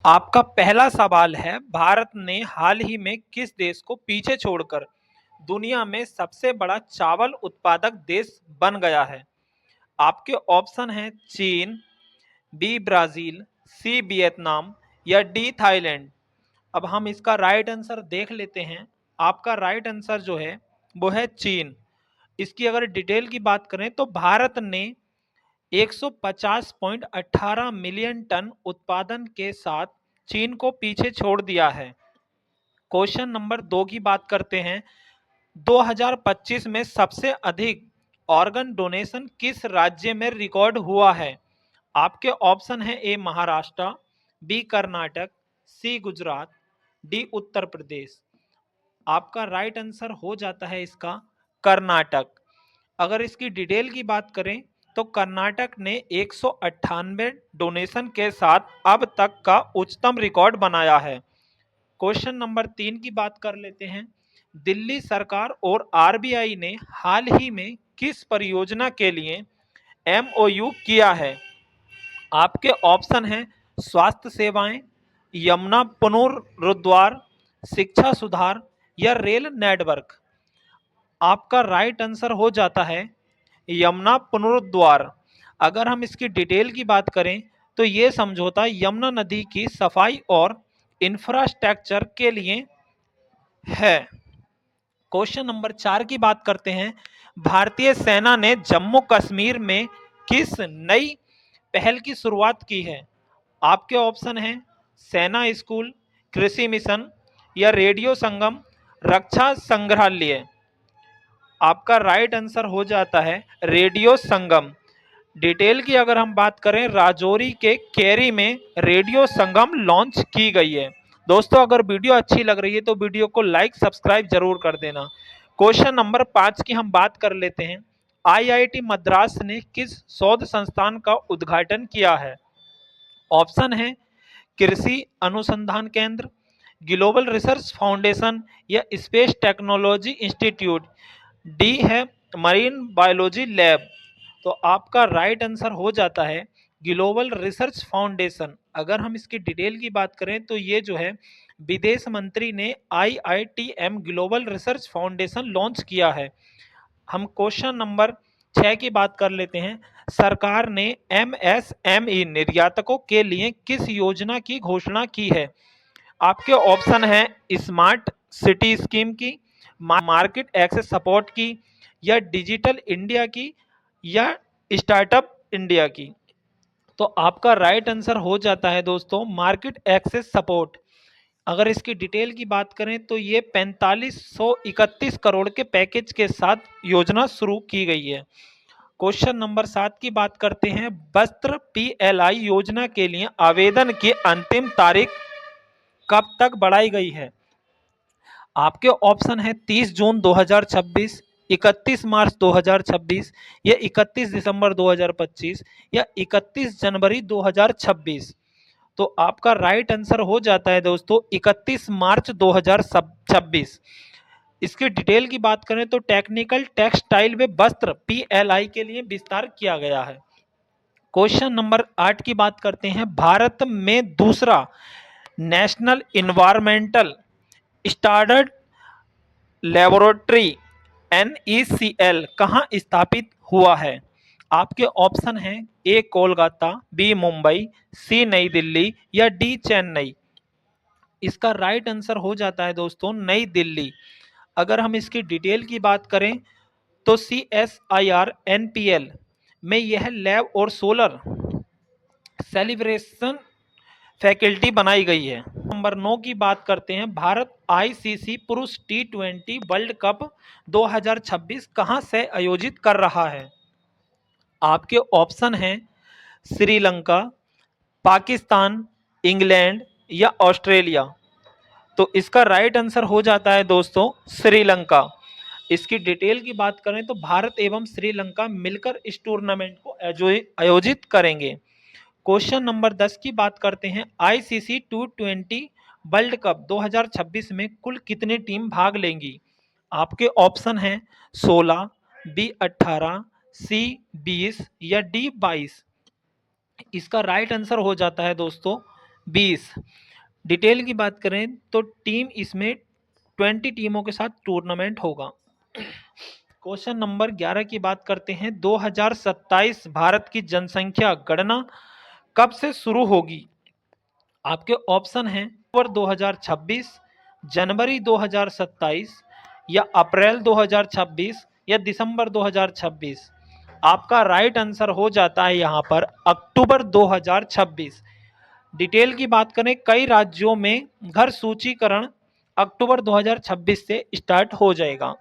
आपका पहला सवाल है, भारत ने हाल ही में किस देश को पीछे छोड़कर दुनिया में सबसे बड़ा चावल उत्पादक देश बन गया है? आपके ऑप्शन हैं चीन, बी ब्राजील, सी वियतनाम या डी थाईलैंड। अब हम इसका राइट आंसर देख लेते हैं। आपका राइट आंसर जो है वो है चीन। इसकी अगर डिटेल की बात करें तो भारत ने 150.18 मिलियन टन उत्पादन के साथ चीन को पीछे छोड़ दिया है। क्वेश्चन नंबर 2 की बात करते हैं। 2025 में सबसे अधिक ऑर्गन डोनेशन किस राज्य में रिकॉर्ड हुआ है? आपके ऑप्शन है ए महाराष्ट्र, बी कर्नाटक, सी गुजरात, डी उत्तर प्रदेश। आपका राइट आंसर हो जाता है इसका कर्नाटक। अगर इसकी डिटेल की बात करें तो कर्नाटक ने 198 डोनेशन के साथ अब तक का उच्चतम रिकॉर्ड बनाया है। क्वेश्चन नंबर 3 की बात कर लेते हैं। दिल्ली सरकार और आरबीआई ने हाल ही में किस परियोजना के लिए एमओयू किया है? आपके ऑप्शन हैं स्वास्थ्य सेवाएं, यमुना पुनरुद्वार, शिक्षा सुधार या रेल नेटवर्क। आपका राइट आंसर हो जाता है यमुना पुनरुद्वार। अगर हम इसकी डिटेल की बात करें तो ये समझौता यमुना नदी की सफाई और इंफ्रास्ट्रक्चर के लिए है। क्वेश्चन नंबर 4 की बात करते हैं। भारतीय सेना ने जम्मू कश्मीर में किस नई पहल की शुरुआत की है? आपके ऑप्शन हैं सेना स्कूल, कृषि मिशन या रेडियो संगम, रक्षा संग्रहालय। आपका राइट आंसर हो जाता है रेडियो संगम। डिटेल की अगर हम बात करें, राजौरी के केरी में रेडियो संगम लॉन्च की गई है। दोस्तों, अगर वीडियो अच्छी लग रही है तो वीडियो को लाइक सब्सक्राइब जरूर कर देना। क्वेश्चन नंबर 5 की हम बात कर लेते हैं। आईआईटी मद्रास ने किस शोध संस्थान का उद्घाटन किया है? ऑप्शन है कृषि अनुसंधान केंद्र, ग्लोबल रिसर्च फाउंडेशन या स्पेस टेक्नोलॉजी इंस्टीट्यूट। डी है मरीन बायोलॉजी लैब। तो आपका राइट आंसर हो जाता है ग्लोबल रिसर्च फाउंडेशन। अगर हम इसकी डिटेल की बात करें तो ये जो है विदेश मंत्री ने IITM global research foundation launch किया है। हम क्वेश्चन नंबर 6 की बात कर लेते हैं। सरकार ने एमएसएमई निर्यातकों के लिए किस योजना की घोषणा की है? आपके ऑप्शन हैं स्मार्ट सिटी स्कीम की, मार्केट एक्सेस सपोर्ट की या डिजिटल इंडिया की या स्टार्टअप इंडिया की। तो आपका राइट आंसर हो जाता है दोस्तों मार्केट एक्सेस सपोर्ट। अगर इसकी डिटेल की बात करें तो ये 4531 करोड़ के पैकेज के साथ योजना शुरू की गई है। क्वेश्चन नंबर 7 की बात करते हैं। वस्त्र पीएलआई योजना के लिए आवेदन की अंतिम तारीख कब तक बढ़ाई गई है? आपके ऑप्शन है 30 जून 2026, 31 मार्च 2026 या 31 दिसंबर 2025 या 31 जनवरी 2026। तो आपका राइट आंसर हो जाता है दोस्तों 31 मार्च 2026। इसकी डिटेल की बात करें तो टेक्निकल टेक्सटाइल व वस्त्र पीएलआई के लिए विस्तार किया गया है। क्वेश्चन नंबर 8 की बात करते हैं। भारत में दूसरा national environmental standard laboratory NECL कहाँ स्थापित हुआ है? आपके ऑप्शन हैं ए कोलकाता, बी मुंबई, सी नई दिल्ली या डी चेन्नई। इसका राइट आंसर हो जाता है दोस्तों नई दिल्ली। अगर हम इसकी डिटेल की बात करें तो CSIR-NPL में यह लैब और सोलर सेलिब्रेशन फैकल्टी बनाई गई है। नंबर 9 की बात करते हैं। भारत आईसीसी पुरुष T20 वर्ल्ड कप 2026 कहां से आयोजित कर रहा है? आपके ऑप्शन हैं श्रीलंका, पाकिस्तान, इंग्लैंड या ऑस्ट्रेलिया। तो इसका राइट आंसर हो जाता है दोस्तों श्रीलंका। इसकी डिटेल की बात करें तो भारत एवं श्रीलंका मिलकर इस टूर्नामेंट को आयोजित करेंगे। क्वेश्चन नंबर 10 की बात करते हैं। आईसीसी T20 वर्ल्ड कप 2026 में कुल कितनी टीम भाग लेंगी? आपके ऑप्शन हैं 16, बी 18, सी 20 या डी 22। इसका राइट आंसर हो जाता है दोस्तों 20। डिटेल की बात करें तो टीम इसमें 20 टीमों के साथ टूर्नामेंट होगा। क्वेश्चन नंबर 11 की बात करते हैं। 2027 भारत की जनसंख्या गणना कब से शुरू होगी? आपके ऑप्शन हैं अक्टूबर 2026, जनवरी 2027 या अप्रैल 2026 या दिसंबर 2026। आपका राइट आंसर हो जाता है यहां पर अक्टूबर 2026। डिटेल की बात करें, कई राज्यों में घर सूचीकरण अक्टूबर 2026 से स्टार्ट हो जाएगा।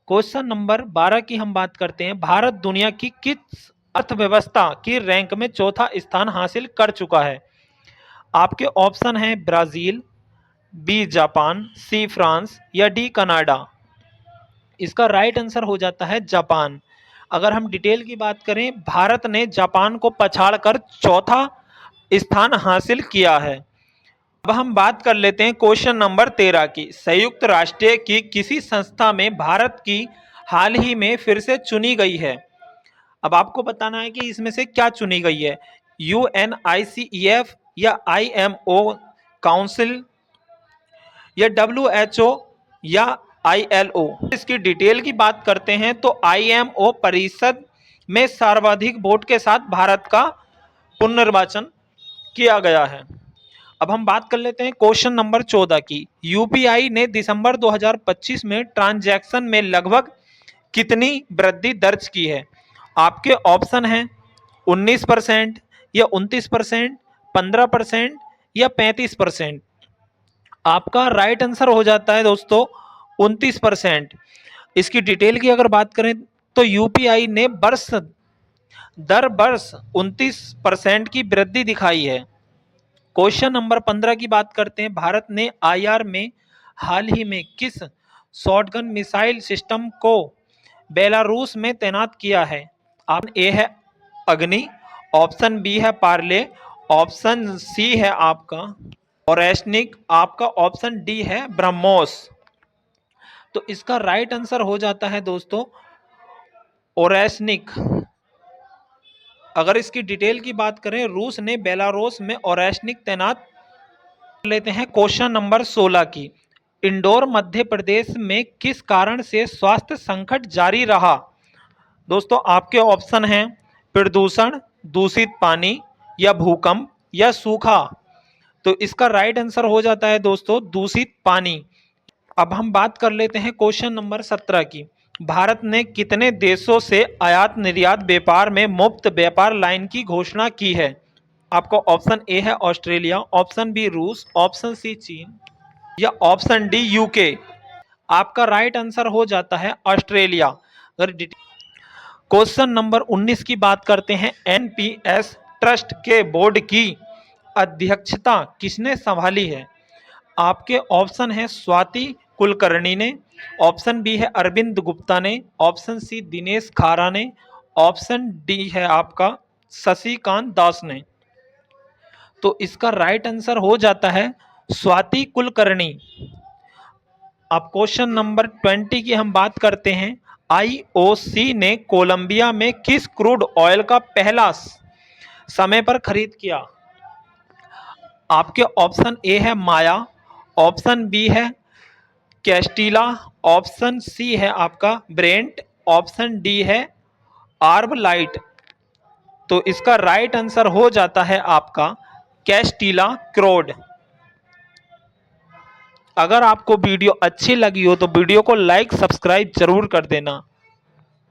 क्वेश्चन नंबर 12 की हम बात करते हैं। भारत दुनिया की किस अर्थव्यवस्था की रैंक में चौथा स्थान हासिल कर चुका है? आपके ऑप्शन हैं Brazil, B Japan, C France या डी कनाडा। इसका राइट आंसर हो जाता है जापान। अगर हम डिटेल की बात करें, भारत ने जापान को पछाड़कर चौथा स्थान हासिल किया है। अब हम बात कर लेते हैं क्वेश्चन नंबर 13 की। संयुक्त राष्ट्र की किसी संस्था में भारत की हाल ही में फिर से चुनी गई है। अब आपको बताना है कि इसमें से क्या चुनी गई है, UNICEF या IMO काउंसिल या WHO या ILO। इसकी डिटेल की बात करते हैं तो IMO परिषद में सर्वाधिक वोट के साथ भारत का पुनर्निर्वाचन किया गया है। अब हम बात कर लेते हैं क्वेश्चन नंबर 14 की। यूपीआई ने दिसंबर 2025 में ट्रांजैक्शन में लगभग कितनी वृद्धि दर्ज की है? आपके ऑप्शन हैं 19% या 29%, 15% या 35%। आपका राइट आंसर हो जाता है दोस्तों 29%। इसकी डिटेल की अगर बात करें तो यूपीआई ने वर्ष 29% की वृद्धि दिखाई है। क्वेश्चन नंबर 15 की बात करते हैं। भारत ने आईआर में हाल ही में किस शॉटगन मिसाइल सिस्टम को बेलारूस में तैनात किया है? ऑप्शन ए है अग्नि, ऑप्शन बी है पार्ले, ऑप्शन सी है आपका ओरेस्निक, आपका ऑप्शन डी है ब्रह्मोस। तो इसका राइट आंसर हो जाता है दोस्तों ओरेस्निक। अगर इसकी डिटेल की बात करें, रूस ने बेलारूस में ओरेस्निक तैनात लेते हैं। क्वेश्चन नंबर 16 की। इंदौर मध्य प्रदेश में किस कारण से स्वास्थ्य संकट जारी रहा? दोस्तों आपके ऑप्शन हैं प्रदूषण, दूषित पानी या भूकंप या सूखा। तो इसका राइट आंसर हो जाता है दोस्तों दूषित पानी। अब हम बात कर लेते हैं क्वेश्चन नंबर 17 की। भारत ने कितने देशों से आयात निर्यात व्यापार में मुफ्त व्यापार लाइन की घोषणा की है? आपको ऑप्शन ए है ऑस्ट्रेलिया, ऑप्शन बी रूस, ऑप्शन सी चीन या ऑप्शन डी यूके। आपका राइट आंसर हो जाता है ऑस्ट्रेलिया। अगर क्वेश्चन नंबर 19 की बात करते हैं। एनपीएस ट्रस्ट के बोर्ड की अध्यक्षता किसने संभाली है? आपके ऑप्शन है स्वाति कुलकर्णी ने, ऑप्शन बी है अरविंद गुप्ता ने, ऑप्शन सी दिनेश खारा ने, ऑप्शन डी है आपका शशिकांत दास ने। तो इसका राइट आंसर हो जाता है स्वाति कुलकर्णी। अब क्वेश्चन नंबर 20 की हम बात करते हैं। आईओसी ने कोलंबिया में किस क्रूड ऑयल का पहला समय पर खरीद किया? आपके ऑप्शन ए है माया, ऑप्शन बी है कैस्टिला, ऑप्शन सी है आपका ब्रेंट, ऑप्शन डी है आर्ब लाइट। तो इसका राइट आंसर हो जाता है आपका कैस्टिला क्रोड। अगर आपको वीडियो अच्छी लगी हो तो वीडियो को लाइक सब्सक्राइब जरूर कर देना।